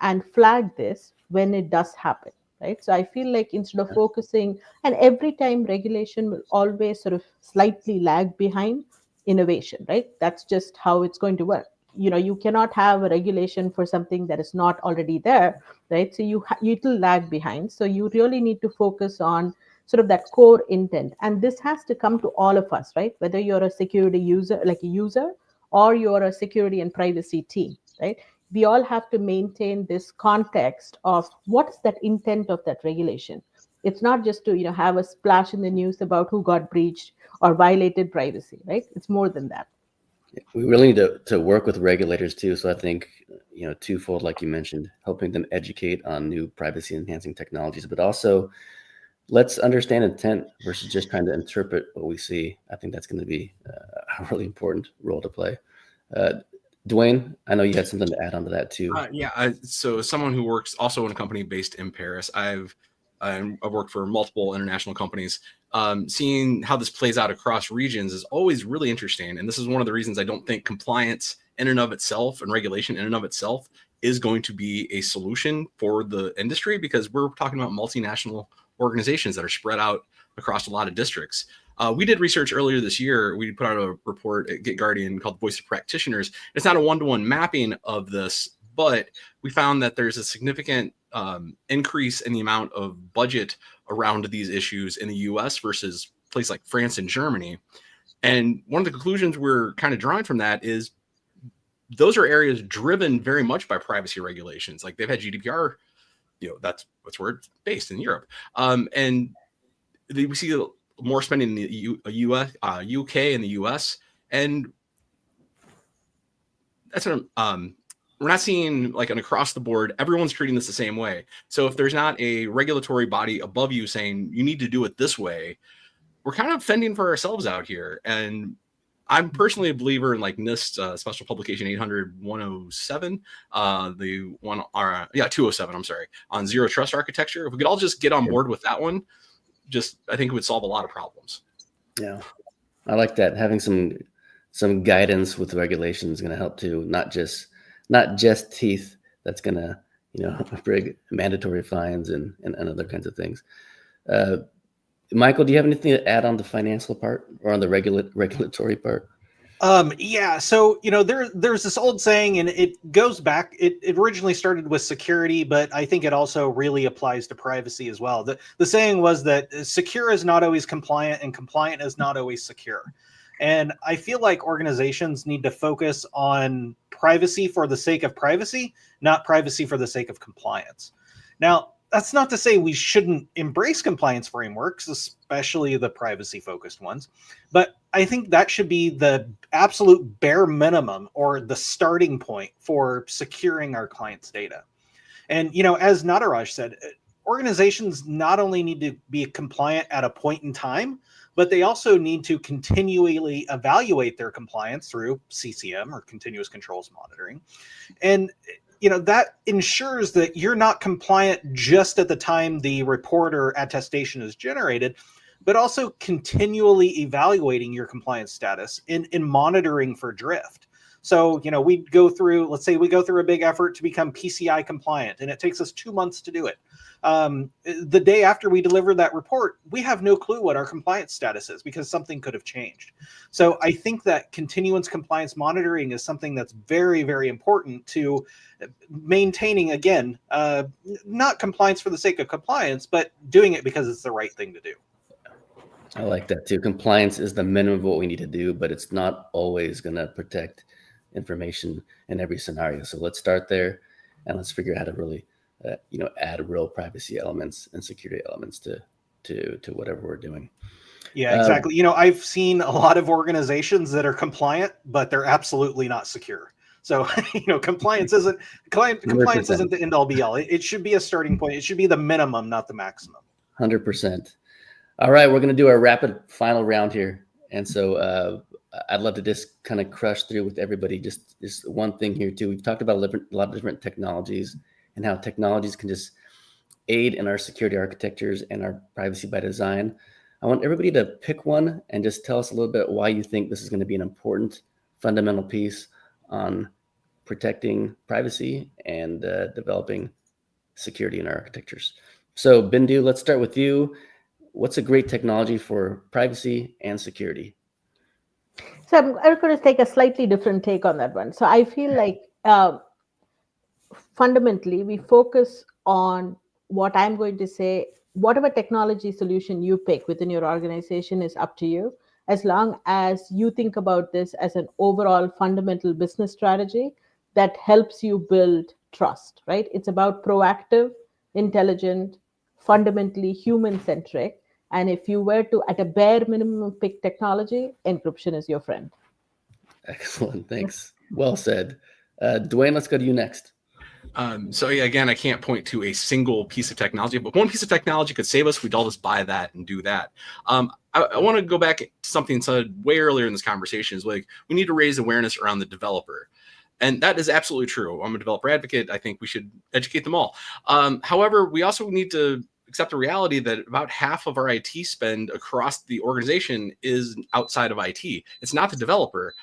and flag this when it does happen, right? So I feel like instead of focusing, and every time regulation will always sort of slightly lag behind innovation, right? That's just how it's going to work. You cannot have a regulation for something that is not already there, right? So it will lag behind. So you really need to focus on sort of that core intent, and this has to come to all of us, right? Whether you're a security user, like a user, or you're a security and privacy team, right? We all have to maintain this context of what's that intent of that regulation. It's not just to have a splash in the news about who got breached or violated privacy, right? It's more than that. We really need to work with regulators too. So I think, twofold, like you mentioned, helping them educate on new privacy enhancing technologies, but also let's understand intent versus just trying to interpret what we see. I think that's going to be a really important role to play. Dwayne, I know you had something to add on to that too. So someone who works also in a company based in Paris, I've worked for multiple international companies. Seeing how this plays out across regions is always really interesting. And this is one of the reasons I don't think compliance in and of itself and regulation in and of itself is going to be a solution for the industry, because we're talking about multinational organizations that are spread out across a lot of districts. We did research earlier this year. We put out a report at Get Guardian called Voice of Practitioners. It's not a one-to-one mapping of this, but we found that there's a significant increase in the amount of budget around these issues in the US versus places like France and Germany. And one of the conclusions we're kind of drawing from that is those are areas driven very much by privacy regulations. Like they've had GDPR, that's where it's based in Europe. And we see more spending in the US, UK and the US. And that's what we're not seeing like an across the board, everyone's treating this the same way. So if there's not a regulatory body above you saying you need to do it this way, we're kind of fending for ourselves out here. And I'm personally a believer in like NIST special publication 800-107, the one, 207, I'm sorry, on zero trust architecture. If we could all just get on board with that one, I think it would solve a lot of problems. Yeah, I like that. Having some guidance with regulations is going to help too. Not just teeth. That's going to bring mandatory fines and other kinds of things. Michael, do you have anything to add on the financial part or on the regulatory part? So there's this old saying, and it goes back. It originally started with security, but I think it also really applies to privacy as well. The saying was that secure is not always compliant, and compliant is not always secure. And I feel like organizations need to focus on privacy for the sake of privacy, not privacy for the sake of compliance. Now, that's not to say we shouldn't embrace compliance frameworks, especially the privacy-focused ones. But I think that should be the absolute bare minimum or the starting point for securing our clients' data. And, as Nataraj said, organizations not only need to be compliant at a point in time, but they also need to continually evaluate their compliance through CCM or continuous controls monitoring. And that ensures that you're not compliant just at the time the report or attestation is generated, but also continually evaluating your compliance status in monitoring for drift. So, let's say we go through a big effort to become PCI compliant, and it takes us 2 months to do it. the day after we deliver that report, we have no clue what our compliance status is because something could have changed. So I think that continuous compliance monitoring is something that's very, very important to maintaining, again, not compliance for the sake of compliance, but doing it because it's the right thing to do. I like that too. Compliance is the minimum of what we need to do, but it's not always going to protect information in every scenario. So let's start there, and let's figure out how to really, add real privacy elements and security elements to whatever we're doing. Yeah, exactly. I've seen a lot of organizations that are compliant, but they're absolutely not secure. So, compliance isn't the end all be all. It should be a starting point. It should be the minimum, not the maximum. 100%. All right, we're going to do our rapid final round here. And so I'd love to just kind of crush through with everybody. Just one thing here too. We've talked about a lot of different technologies and how technologies can just aid in our security architectures and our privacy by design. I want everybody to pick one and just tell us a little bit why you think this is going to be an important fundamental piece on protecting privacy and developing security in our architectures. So Bindu, let's start with you. What's a great technology for privacy and security? So I'm going to take a slightly different take on that one. So I feel like fundamentally we focus on what I'm going to say, whatever technology solution you pick within your organization is up to you, as long as you think about this as an overall fundamental business strategy that helps you build trust, right? It's about proactive, intelligent, fundamentally human-centric. And if you were to, at a bare minimum, pick technology, encryption is your friend. Excellent. Thanks. Well said. Dwayne, let's go to you next. So yeah, again, I can't point to a single piece of technology, but one piece of technology could save us. We'd all just buy that and do that. I want to go back to something said way earlier in this conversation is like, we need to raise awareness around the developer. And that is absolutely true. I'm a developer advocate. I think we should educate them all. However, we also need to accept the reality that about half of our IT spend across the organization is outside of IT. It's not the developer.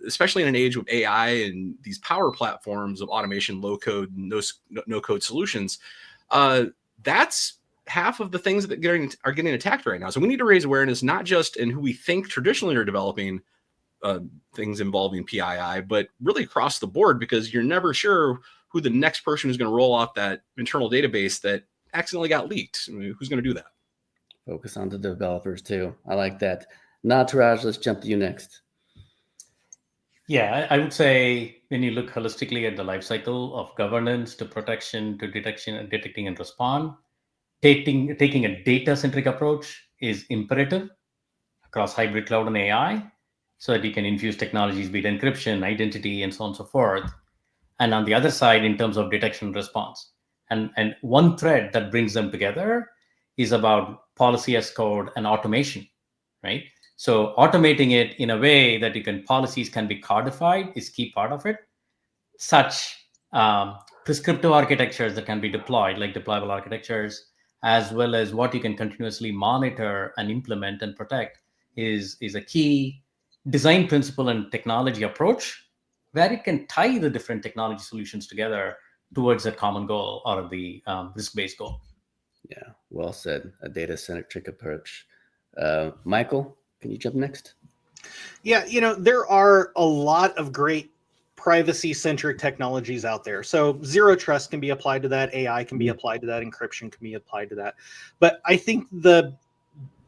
Especially in an age with AI and these power platforms of automation, low code, no code solutions, that's half of the things that are getting attacked right now. So we need to raise awareness, not just in who we think traditionally are developing things involving PII, but really across the board, because you're never sure who the next person who's going to roll out that internal database that accidentally got leaked. I mean, who's going to do that? Focus on the developers too. I like that. Nataraj, let's jump to you next. Yeah, I would say when you look holistically at the life cycle of governance to protection to detection and detecting and respond, taking a data-centric approach is imperative across hybrid cloud and AI, so that you can infuse technologies, be it encryption, identity, and so on and so forth. And on the other side, in terms of detection and response. And one thread that brings them together is about policy as code and automation, right? So automating it in a way that policies can be codified is key part of it. Such prescriptive architectures that can be deployed, like deployable architectures, as well as what you can continuously monitor and implement and protect is a key design principle and technology approach where it can tie the different technology solutions together towards a common goal or the risk-based goal. Yeah, well said. A data-centric approach. Michael, can you jump next? Yeah, there are a lot of great privacy-centric technologies out there. So zero trust can be applied to that. AI can be applied to that. Encryption can be applied to that. But I think the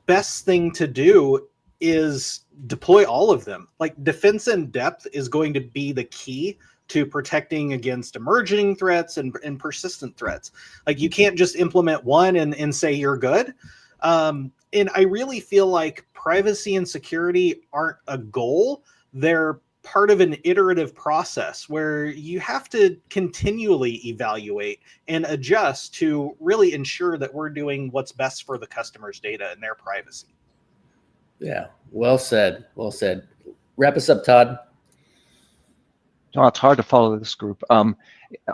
best thing to do is deploy all of them. Like defense in depth is going to be the key to protecting against emerging threats and persistent threats. Like you can't just implement one and say you're good. And I really feel like privacy and security aren't a goal. They're part of an iterative process where you have to continually evaluate and adjust to really ensure that we're doing what's best for the customer's data and their privacy. Yeah, well said. Well said. Wrap us up, Todd. No, it's hard to follow this group.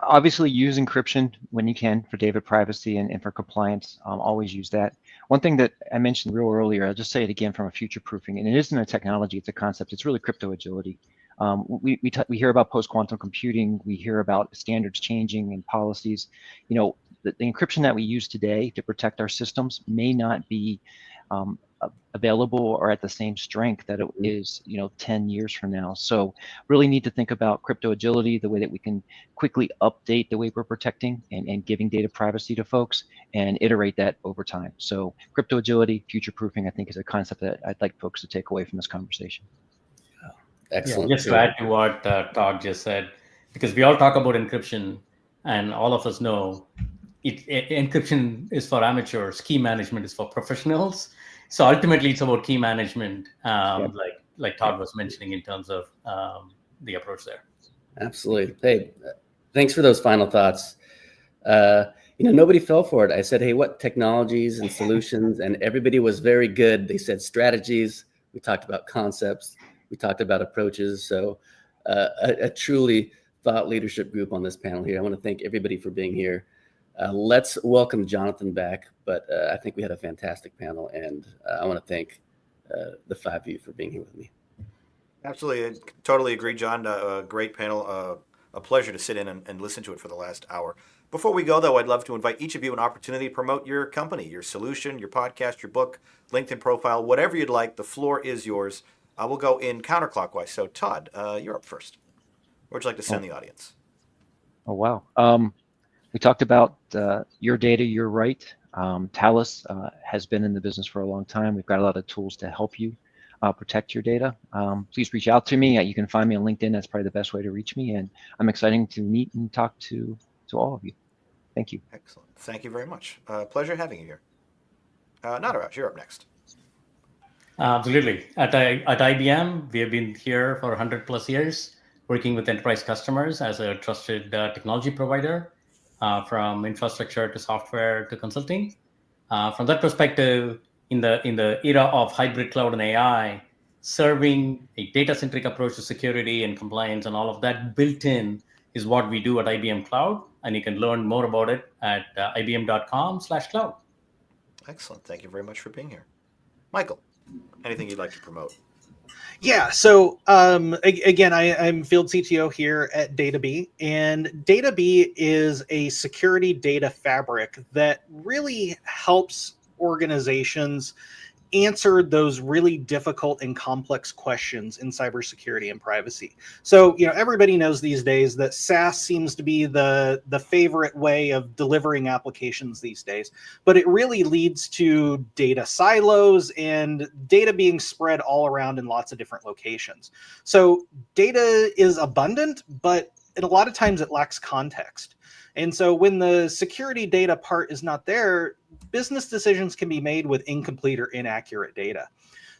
Obviously, use encryption when you can for data privacy and for compliance. Always use that. One thing that I mentioned real earlier, I'll just say it again from a future proofing, and it isn't a technology, it's a concept. It's really crypto agility. We hear about post-quantum computing. We hear about standards changing and policies. the encryption that we use today to protect our systems may not be available or at the same strength that it is, 10 years from now. So really need to think about crypto agility, the way that we can quickly update the way we're protecting and giving data privacy to folks, and iterate that over time. So crypto agility, future proofing, I think, is a concept that I'd like folks to take away from this conversation. Excellent. Yeah, just to add to what Todd just said, because we all talk about encryption, and all of us know encryption is for amateurs, key management is for professionals. So ultimately, it's about key management, like Todd was mentioning in terms of the approach there. Absolutely. Hey, thanks for those final thoughts. Nobody fell for it. I said, hey, what technologies and solutions? And everybody was very good. They said strategies. We talked about concepts. We talked about approaches. So a truly thought leadership group on this panel here. I want to thank everybody for being here. Let's welcome Jonathan back. But I think we had a fantastic panel. And I want to thank the five of you for being here with me. Absolutely. I totally agree, John. Great panel. A pleasure to sit in and listen to it for the last hour. Before we go, though, I'd love to invite each of you an opportunity to promote your company, your solution, your podcast, your book, LinkedIn profile, whatever you'd like. The floor is yours. We'll go in counterclockwise. So, Todd, you're up first. Where would you like to send the audience? Oh, wow. We talked about your data, your right. Thales has been in the business for a long time. We've got a lot of tools to help you protect your data. Please reach out to me. You can find me on LinkedIn. That's probably the best way to reach me. And I'm excited to meet and talk to all of you. Thank you. Excellent. Thank you very much. Pleasure having you here. Nataraj, you're up next. Absolutely. At IBM, we have been here for 100 plus years, working with enterprise customers as a trusted technology provider, from infrastructure to software to consulting. From that perspective, in the era of hybrid cloud and AI, serving a data-centric approach to security and compliance and all of that built in is what we do at IBM Cloud. And you can learn more about it at ibm.com/cloud. Excellent. Thank you very much for being here. Michael, anything you'd like to promote? Yeah, so again, I'm field CTO here at DataBee, and DataBee is a security data fabric that really helps organizations answer those really difficult and complex questions in cybersecurity and privacy. So, everybody knows these days that SaaS seems to be the favorite way of delivering applications these days, but it really leads to data silos and data being spread all around in lots of different locations. So data is abundant, but a lot of times it lacks context. And so when the security data part is not there, business decisions can be made with incomplete or inaccurate data.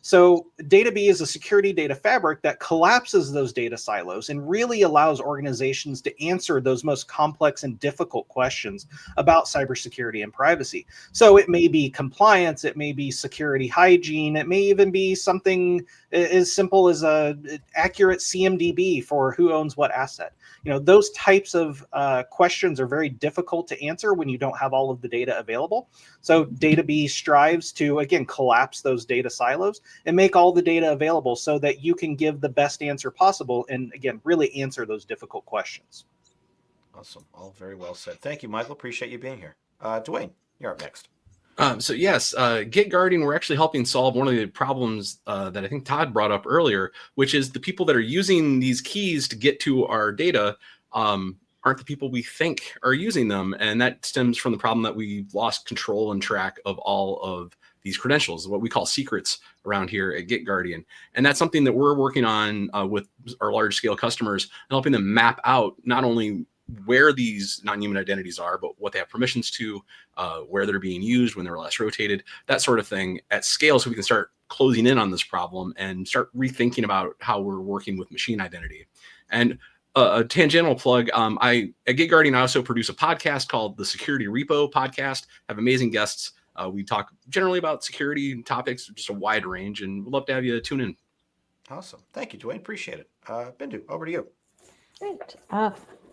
So DataBee is a security data fabric that collapses those data silos and really allows organizations to answer those most complex and difficult questions about cybersecurity and privacy. So it may be compliance, it may be security hygiene, it may even be something as simple as a accurate CMDB for who owns what asset. Those types of questions are very difficult to answer when you don't have all of the data available. So DataBee strives to, again, collapse those data silos and make all the data available so that you can give the best answer possible and, again, really answer those difficult questions. Awesome. All very well said. Thank you, Michael. Appreciate you being here. Dwayne, you're up next. So yes, GitGuardian, we're actually helping solve one of the problems that I think Todd brought up earlier, which is the people that are using these keys to get to our data aren't the people we think are using them. And that stems from the problem that we've lost control and track of all of these credentials, what we call secrets around here at GitGuardian. And that's something that we're working on with our large scale customers and helping them map out not only where these non-human identities are, but what they have permissions to, where they're being used, when they're last rotated, that sort of thing at scale, so we can start closing in on this problem and start rethinking about how we're working with machine identity. And a tangential plug, at GitGuardian, I also produce a podcast called the Security Repo Podcast. I have amazing guests. We talk generally about security topics, just a wide range, and we'd love to have you tune in. Awesome. Thank you, Dwayne. Appreciate it. Bindu, over to you. Great.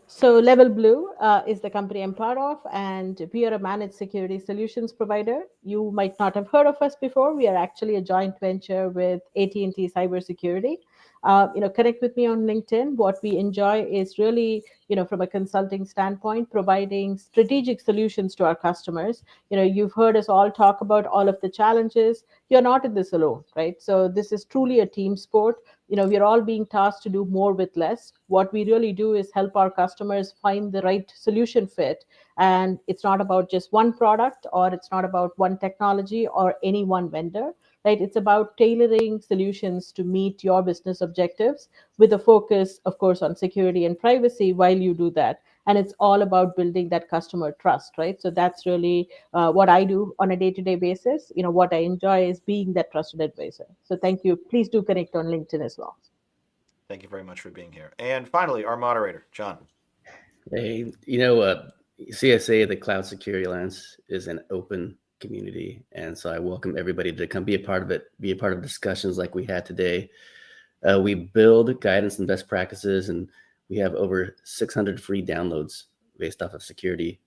So Level Blue is the company I'm part of, and we are a managed security solutions provider. You might not have heard of us before. We are actually a joint venture with AT&T Cybersecurity. Connect with me on LinkedIn. What we enjoy is really, from a consulting standpoint, providing strategic solutions to our customers. You've heard us all talk about all of the challenges. You're not in this alone, right? So this is truly a team sport. We're all being tasked to do more with less. What we really do is help our customers find the right solution fit. And it's not about just one product, or it's not about one technology or any one vendor, right? It's about tailoring solutions to meet your business objectives with a focus, of course, on security and privacy while you do that. And it's all about building that customer trust, right? So that's really what I do on a day-to-day basis. What I enjoy is being that trusted advisor. So thank you. Please do connect on LinkedIn as well. Thank you very much for being here. And finally, our moderator, John. Hey, CSA, the Cloud Security Alliance, is an open community, and so I welcome everybody to come be a part of it, be a part of discussions like we had today. We build guidance and best practices, and we have over 600 free downloads based off of security,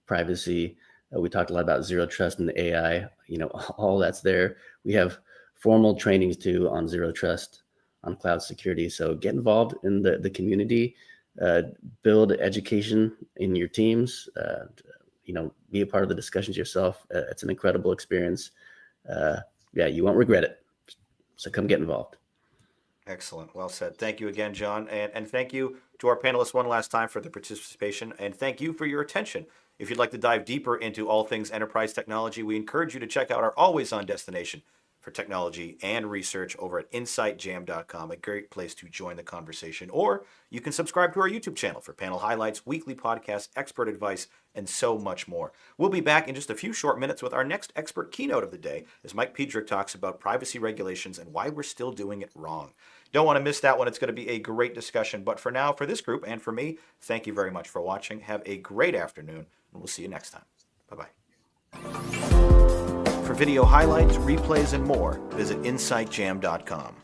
privacy. We talked a lot about zero trust and AI. All that's there. We have formal trainings too on zero trust, on cloud security. So get involved in the community. Build education in your teams, be a part of the discussions yourself. It's an incredible experience. You won't regret it. So come get involved. Excellent. Well said. Thank you again, John. And thank you to our panelists one last time for the participation. And thank you for your attention. If you'd like to dive deeper into all things enterprise technology, we encourage you to check out our always-on destination for technology and research over at insightjam.com, a great place to join the conversation. Or you can subscribe to our YouTube channel for panel highlights, weekly podcasts, expert advice, and so much more. We'll be back in just a few short minutes with our next expert keynote of the day as Mike Piedrick talks about privacy regulations and why we're still doing it wrong. Don't want to miss that one. It's going to be a great discussion. But for now, for this group and for me, thank you very much for watching. Have a great afternoon, and we'll see you next time. Bye-bye. For video highlights, replays, and more, visit insightjam.com.